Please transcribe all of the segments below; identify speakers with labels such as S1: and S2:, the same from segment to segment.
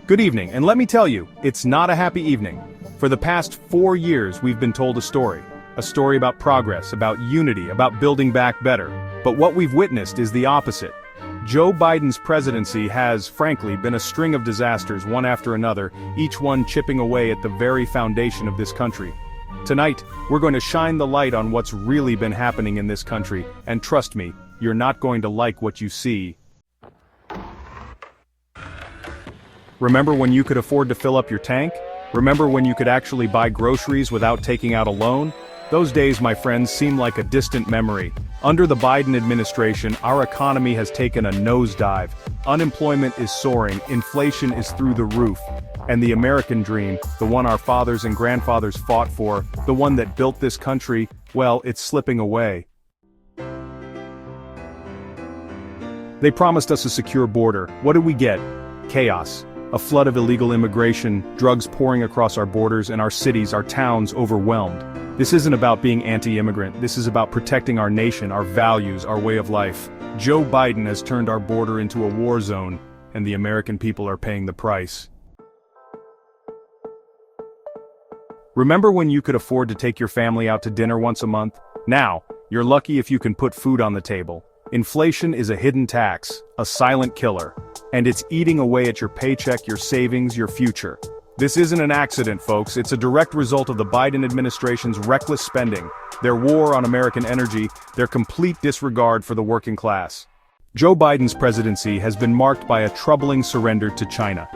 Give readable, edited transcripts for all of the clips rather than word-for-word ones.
S1: Good evening, and let me tell you, it's not a happy evening. For the past 4 years we've been told a story about progress, about unity, about building back better. But what we've witnessed is the opposite. Joe Biden's presidency has, frankly, been a string of disasters one after another, each one chipping away at the very foundation of this country. Tonight, we're going to shine the light on what's really been happening in this country, and trust me, you're not going to like what you see. Remember when you could afford to fill up your tank? Remember when you could actually buy groceries without taking out a loan? Those days, my friends, seem like a distant memory. Under the Biden administration, our economy has taken a nosedive. Unemployment is soaring, inflation is through the roof. And the American dream, the one our fathers and grandfathers fought for, the one that built this country, well, it's slipping away. They promised us a secure border. What did we get? Chaos. A flood of illegal immigration, drugs pouring across our borders, and our cities, our towns overwhelmed. This isn't about being anti-immigrant, this is about protecting our nation, our values, our way of life. Joe Biden has turned our border into a war zone, and the American people are paying the price. Remember when you could afford to take your family out to dinner once a month? Now, you're lucky if you can put food on the table. Inflation is a hidden tax, a silent killer. And it's eating away at your paycheck, your savings, your future. This isn't an accident, folks. It's a direct result of the Biden administration's reckless spending, their war on American energy, their complete disregard for the working class. Joe Biden's presidency has been marked by a troubling surrender to China.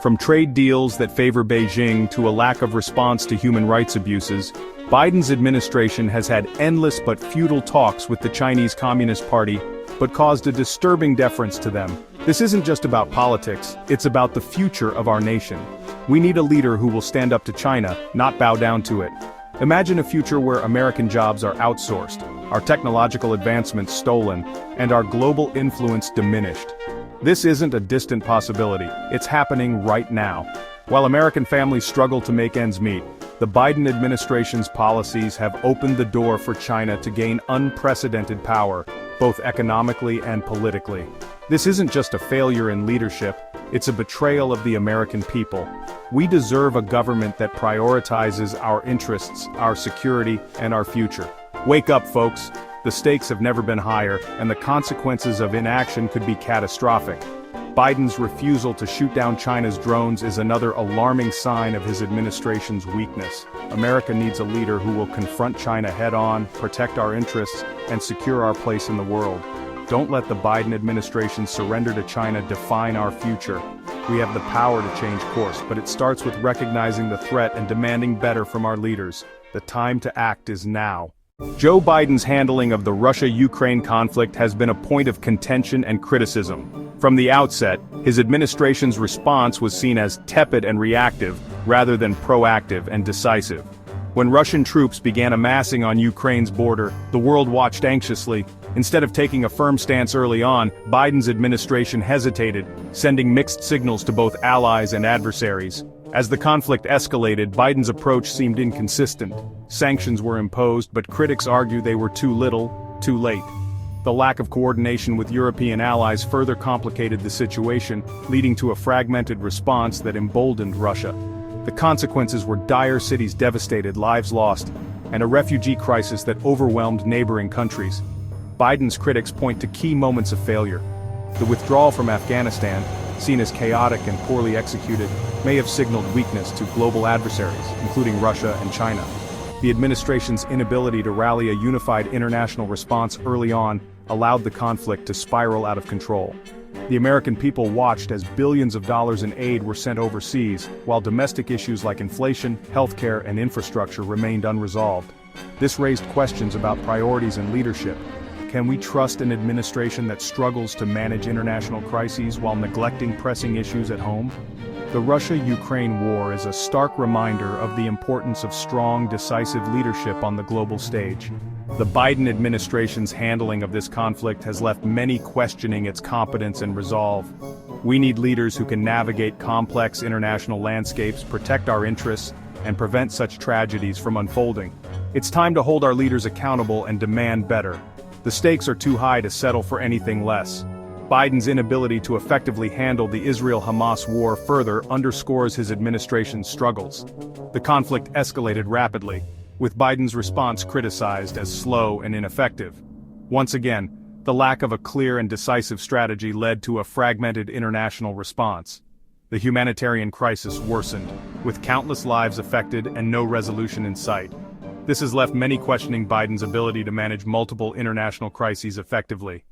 S1: From trade deals that favor Beijing to a lack of response to human rights abuses, Biden's administration has had endless but futile talks with the Chinese Communist Party, but caused a disturbing deference to them. This isn't just about politics, it's about the future of our nation. We need a leader who will stand up to China, not bow down to it. Imagine a future where American jobs are outsourced, our technological advancements stolen, and our global influence diminished. This isn't a distant possibility, it's happening right now. While American families struggle to make ends meet, the Biden administration's policies have opened the door for China to gain unprecedented power, both economically and politically. This isn't just a failure in leadership, it's a betrayal of the American people. We deserve a government that prioritizes our interests, our security, and our future. Wake up, folks. The stakes have never been higher, and the consequences of inaction could be catastrophic. Biden's refusal to shoot down China's drones is another alarming sign of his administration's weakness. America needs a leader who will confront China head-on, protect our interests, and secure our place in the world. Don't let the Biden administration's surrender to China define our future. We have the power to change course, but it starts with recognizing the threat and demanding better from our leaders. The time to act is now. Joe Biden's handling of the Russia-Ukraine conflict has been a point of contention and criticism. From the outset, his administration's response was seen as tepid and reactive, rather than proactive and decisive. When Russian troops began amassing on Ukraine's border, the world watched anxiously. Instead of taking a firm stance early on, Biden's administration hesitated, sending mixed signals to both allies and adversaries. As the conflict escalated, Biden's approach seemed inconsistent. Sanctions were imposed, but critics argue they were too little, too late. The lack of coordination with European allies further complicated the situation, leading to a fragmented response that emboldened Russia. The consequences were dire cities devastated, lives lost, and a refugee crisis that overwhelmed neighboring countries. Biden's critics point to key moments of failure. The withdrawal from Afghanistan, seen as chaotic and poorly executed, may have signaled weakness to global adversaries, including Russia and China. The administration's inability to rally a unified international response early on allowed the conflict to spiral out of control. The American people watched as billions of dollars in aid were sent overseas, while domestic issues like inflation, healthcare, and infrastructure remained unresolved. This raised questions about priorities and leadership. Can we trust an administration that struggles to manage international crises while neglecting pressing issues at home? The Russia-Ukraine war is a stark reminder of the importance of strong, decisive leadership on the global stage. The Biden administration's handling of this conflict has left many questioning its competence and resolve. We need leaders who can navigate complex international landscapes, protect our interests, and prevent such tragedies from unfolding. It's time to hold our leaders accountable and demand better. The stakes are too high to settle for anything less. Biden's inability to effectively handle the Israel-Hamas war further underscores his administration's struggles. The conflict escalated rapidly, with Biden's response criticized as slow and ineffective. Once again, the lack of a clear and decisive strategy led to a fragmented international response. The humanitarian crisis worsened, with countless lives affected and no resolution in sight. This has left many questioning Biden's ability to manage multiple international crises effectively.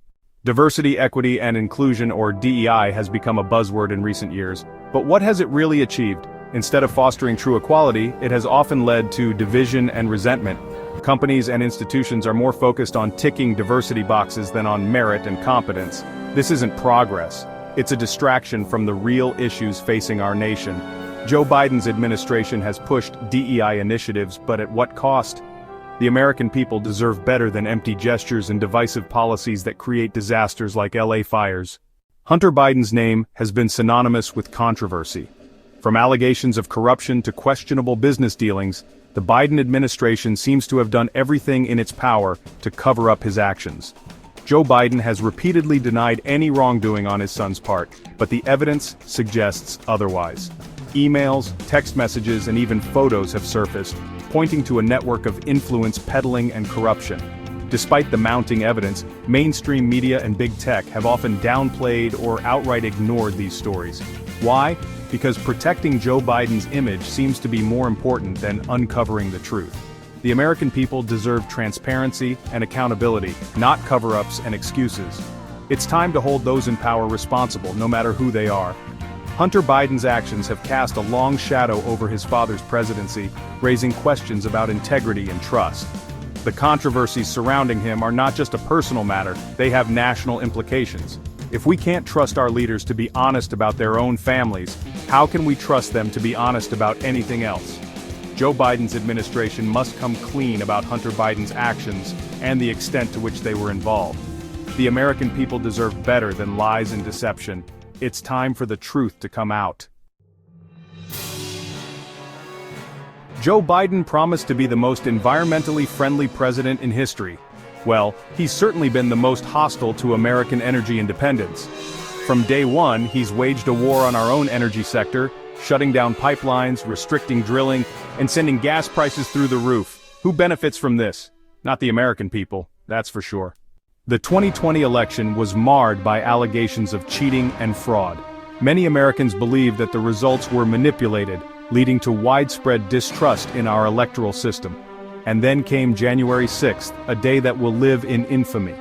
S1: Diversity, equity, and inclusion, or DEI, has become a buzzword in recent years, but what has it really achieved? Instead of fostering true equality, it has often led to division and resentment. Companies and institutions are more focused on ticking diversity boxes than on merit and competence. This isn't progress. It's a distraction from the real issues facing our nation. Joe Biden's administration has pushed DEI initiatives, but at what cost? The American people deserve better than empty gestures and divisive policies that create disasters like LA fires. Hunter Biden's name has been synonymous with controversy. From allegations of corruption to questionable business dealings, the Biden administration seems to have done everything in its power to cover up his actions. Joe Biden has repeatedly denied any wrongdoing on his son's part, but the evidence suggests otherwise. Emails, text messages, and even photos have surfaced, pointing to a network of influence peddling and corruption. Despite the mounting evidence, mainstream media and big tech have often downplayed or outright ignored these stories. Why? Because protecting Joe Biden's image seems to be more important than uncovering the truth. The American people deserve transparency and accountability, not cover-ups and excuses. It's time to hold those in power responsible, no matter who they are. Hunter Biden's actions have cast a long shadow over his father's presidency, raising questions about integrity and trust. The controversies surrounding him are not just a personal matter, they have national implications. If we can't trust our leaders to be honest about their own families, how can we trust them to be honest about anything else? Joe Biden's administration must come clean about Hunter Biden's actions and the extent to which they were involved. The American people deserve better than lies and deception. It's time for the truth to come out. Joe Biden promised to be the most environmentally friendly president in history. Well, he's certainly been the most hostile to American energy independence. From day one, he's waged a war on our own energy sector, shutting down pipelines, restricting drilling, and sending gas prices through the roof. Who benefits from this? Not the American people, that's for sure. The 2020 election was marred by allegations of cheating and fraud. Many Americans believe that the results were manipulated, leading to widespread distrust in our electoral system. And then came January 6th, a day that will live in infamy.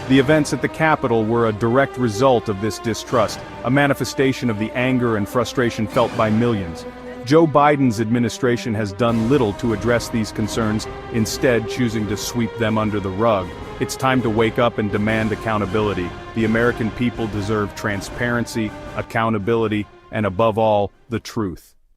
S1: The events at the Capitol were a direct result of this distrust, a manifestation of the anger and frustration felt by millions. Joe Biden's administration has done little to address these concerns, instead choosing to sweep them under the rug. It's time to wake up and demand accountability. The American people deserve transparency, accountability, and above all, the truth.